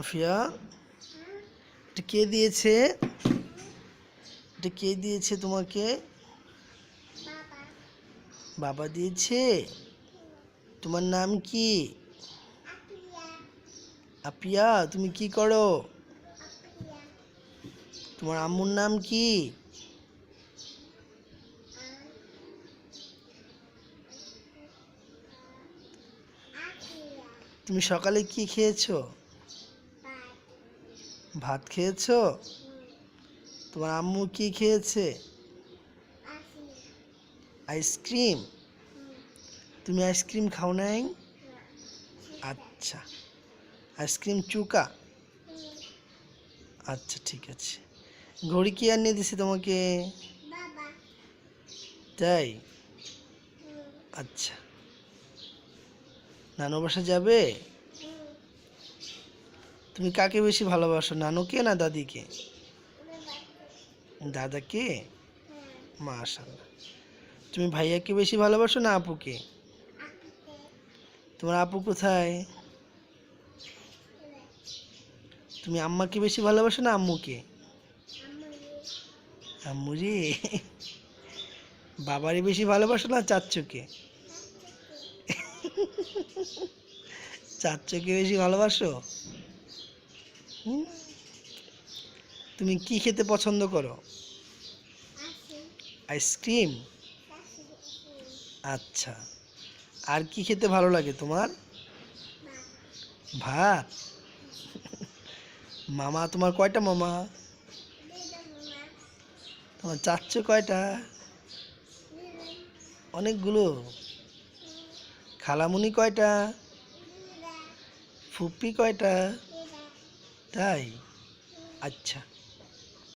আফিয়া, এটা কে দিয়েছে? এটা কে দিয়েছে তোমাকে? বাবা দিয়েছে। তোমার নাম কি? আপিয়া, তুমি কি করো? তোমার আম্মুর নাম কি? তুমি সকালে কি খেয়েছো? ভাত খেয়েছো? তোমার আম্মু কি খেয়েছে? আইসক্রিম। তুমি আইসক্রিম খাও নাই? আচ্ছা, আইসক্রিম চুকা। আচ্ছা, ঠিক আছে। ঘড়ি কি আনিয়ে দিছে তোমাকে? তাই? আচ্ছা, নানু বাসা যাবে? তুমি কাকে বেশি ভালোবাসো, নানুকে না দাদিকে? দাদাকে। মাশাআল্লাহ। তুমি ভাইয়াকে বেশি ভালোবাসো না আপুকে? তোমার আপু কোথায়? তুমি আম্মাকে বেশি ভালোবাসো না আম্মুকে? আম্মুরে। বাবারে বেশি ভালোবাসো না চাচ্চুকে? চাচ্চুকে বেশি ভালোবাসো? হুম? তুমি কি খেতে পছন্দ করো? আইসক্রিম। আচ্ছা, আর কি খেতে ভালো লাগে তোমার? ভাত। মামা তোমার কয়টা মামা? তোমার চাচ্চু কয়টা? অনেকগুলো। খালামুনি কয়টা? ফুপ্পি কয়টা? তাই? আচ্ছা।